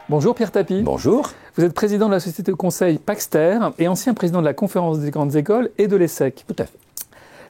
Bonjour Pierre Tapie. Bonjour. Vous êtes président de la société de conseil Paxter et ancien président de la Conférence des grandes écoles et de l'ESSEC. Tout à fait.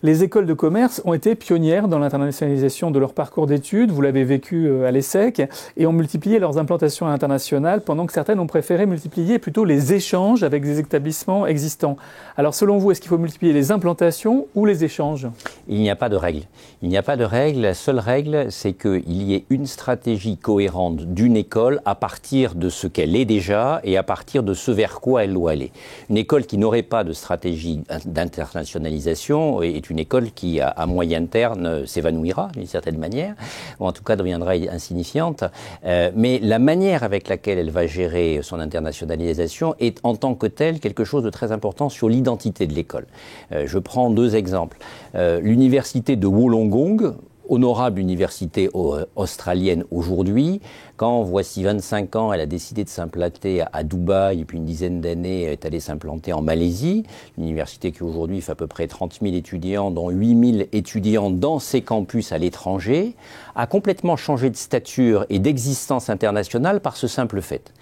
Les écoles de commerce ont été pionnières dans l'internationalisation de leur parcours d'études, vous l'avez vécu à l'ESSEC, et ont multiplié leurs implantations internationales pendant que certaines ont préféré multiplier plutôt les échanges avec des établissements existants. Alors selon vous, est-ce qu'il faut multiplier les implantations ou les échanges ? Il n'y a pas de règle. Il n'y a pas de règle. La seule règle, c'est qu'il y ait une stratégie cohérente d'une école à partir de ce qu'elle est déjà et à partir de ce vers quoi elle doit aller. Une école qui n'aurait pas de stratégie d'internationalisation est une école qui, à moyen terme, s'évanouira d'une certaine manière, ou en tout cas deviendra insignifiante. Mais la manière avec laquelle elle va gérer son internationalisation est en tant que telle quelque chose de très important sur l'identité de l'école. Je prends deux exemples. L'université de Wollongong, honorable université australienne aujourd'hui, quand, voici 25 ans, elle a décidé de s'implanter à Dubaï, et puis une dizaine d'années, elle est allée s'implanter en Malaisie, l'université qui aujourd'hui fait à peu près 30 000 étudiants, dont 8 000 étudiants dans ses campus à l'étranger, a complètement changé de stature et d'existence internationale par ce simple fait.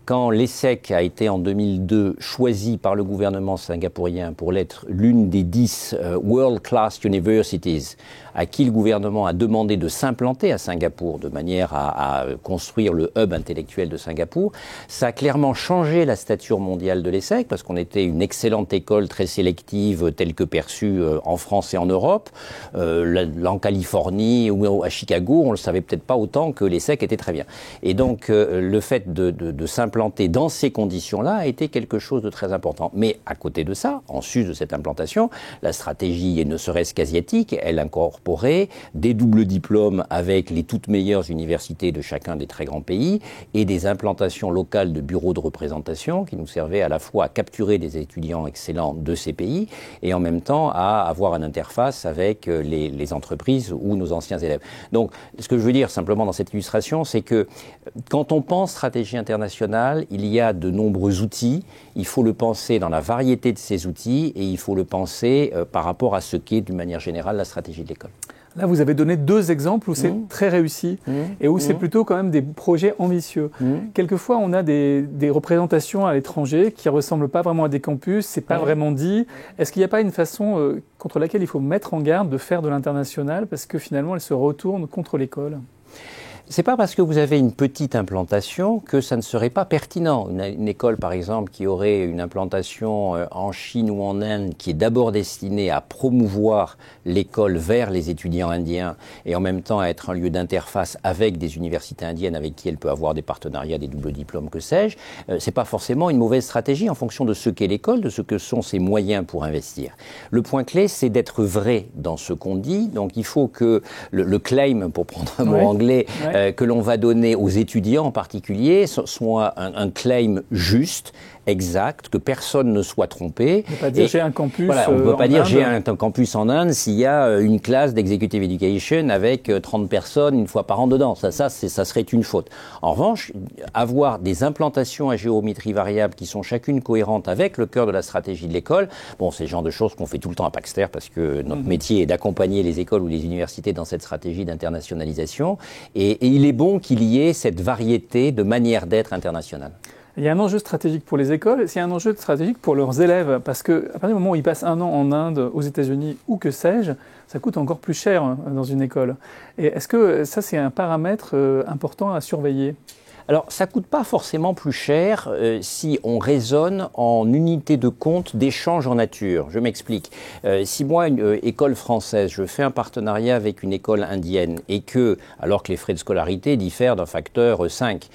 Quand l'ESSEC a été en 2002 choisi par le gouvernement singapourien pour l'être l'une des 10 World Class Universities à qui le gouvernement a demandé de s'implanter à Singapour de manière à construire le hub intellectuel de Singapour, ça a clairement changé la stature mondiale de l'ESSEC parce qu'on était une excellente école très sélective telle que perçue en France et en Europe. En Californie ou à Chicago, on ne le savait peut-être pas autant que l'ESSEC était très bien. Et donc le fait de s'implanter dans ces conditions-là a été quelque chose de très important. Mais à côté de ça, en sus de cette implantation, la stratégie, et ne serait-ce qu'asiatique, elle incorporait des doubles diplômes avec les toutes meilleures universités de chacun des très grands pays et des implantations locales de bureaux de représentation qui nous servaient à la fois à capturer des étudiants excellents de ces pays et en même temps à avoir une interface avec les entreprises ou nos anciens élèves. Donc, ce que je veux dire simplement dans cette illustration, c'est que quand on pense stratégie internationale, il y a de nombreux outils. Il faut le penser dans la variété de ces outils et il faut le penser par rapport à ce qu'est, d'une manière générale, la stratégie de l'école. Là, vous avez donné deux exemples où c'est très réussi et où c'est plutôt quand même des projets ambitieux. Quelquefois, on a des représentations à l'étranger qui ne ressemblent pas vraiment à des campus, c'est pas vraiment dit. Est-ce qu'il n'y a pas une façon contre laquelle il faut mettre en garde de faire de l'international parce que finalement, elle se retourne contre l'école ? C'est pas parce que vous avez une petite implantation que ça ne serait pas pertinent. Une école, par exemple, qui aurait une implantation en Chine ou en Inde, qui est d'abord destinée à promouvoir l'école vers les étudiants indiens et en même temps à être un lieu d'interface avec des universités indiennes avec qui elle peut avoir des partenariats, des doubles diplômes, que sais-je, c'est pas forcément une mauvaise stratégie en fonction de ce qu'est l'école, de ce que sont ses moyens pour investir. Le point clé, c'est d'être vrai dans ce qu'on dit. Donc il faut que le claim, pour prendre un mot anglais, que l'on va donner aux étudiants en particulier soit un claim juste, exact, que personne ne soit trompé. On ne peut pas dire j'ai un campus voilà, on ne peut pas dire Inde. J'ai un campus en Inde s'il y a une classe d'executive education avec 30 personnes une fois par an dedans. Ça serait une faute. En revanche, avoir des implantations à géométrie variable qui sont chacune cohérentes avec le cœur de la stratégie de l'école, bon, c'est le genre de choses qu'on fait tout le temps à Paxter parce que notre métier est d'accompagner les écoles ou les universités dans cette stratégie d'internationalisation. Et il est bon qu'il y ait cette variété de manières d'être internationale. Il y a un enjeu stratégique pour les écoles, c'est un enjeu stratégique pour leurs élèves, parce qu'à partir du moment où ils passent un an en Inde, aux États-Unis ou que sais-je, ça coûte encore plus cher dans une école. Et est-ce que ça, c'est un paramètre important à surveiller ? Alors, ça coûte pas forcément plus cher si on raisonne en unité de compte d'échange en nature. Je m'explique. Si moi, une école française, je fais un partenariat avec une école indienne et que, alors que les frais de scolarité diffèrent d'un facteur 5,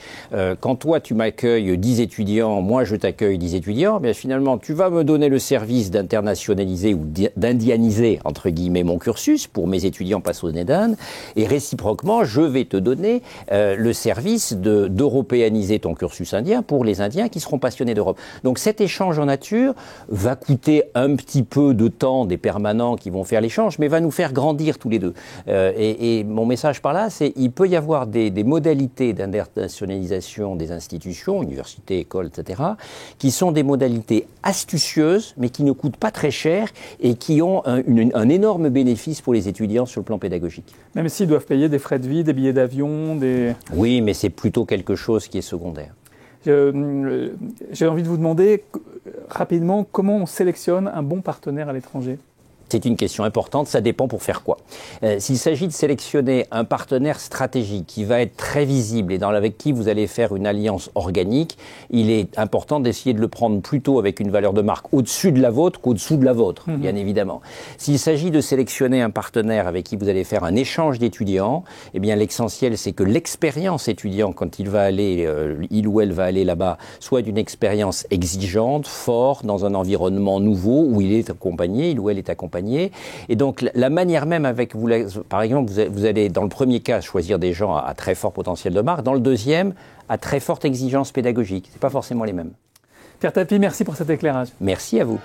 quand toi, tu m'accueilles 10 étudiants, moi, je t'accueille 10 étudiants, bien finalement, tu vas me donner le service d'internationaliser ou d'indianiser, entre guillemets, mon cursus pour mes étudiants passionnés d'Inde et réciproquement, je vais te donner le service d'européaniser ton cursus indien pour les Indiens qui seront passionnés d'Europe. Donc cet échange en nature va coûter un petit peu de temps des permanents qui vont faire l'échange, mais va nous faire grandir tous les deux. Et mon message par là, c'est qu'il peut y avoir des modalités d'internationalisation des institutions, universités, écoles, etc., qui sont des modalités astucieuses, mais qui ne coûtent pas très cher et qui ont un énorme bénéfice pour les étudiants sur le plan pédagogique. Même s'ils doivent payer des frais de vie, des billets d'avion, des... Oui, mais c'est plutôt quelque chose qui est secondaire. J'ai envie de vous demander rapidement comment on sélectionne un bon partenaire à l'étranger. C'est une question importante, ça dépend pour faire quoi. S'il s'agit de sélectionner un partenaire stratégique qui va être très visible et avec qui vous allez faire une alliance organique, il est important d'essayer de le prendre plutôt avec une valeur de marque au-dessus de la vôtre qu'au-dessous de la vôtre, bien évidemment. S'il s'agit de sélectionner un partenaire avec qui vous allez faire un échange d'étudiants, eh bien l'essentiel c'est que l'expérience étudiant quand il ou elle va aller là-bas, soit d'une expérience exigeante, forte, dans un environnement nouveau où il ou elle est accompagné. Et donc, la manière même par exemple, vous allez, dans le premier cas, choisir des gens à très fort potentiel de marque. Dans le deuxième, à très forte exigence pédagogique. Ce n'est pas forcément les mêmes. Pierre Tapie, merci pour cet éclairage. Merci à vous.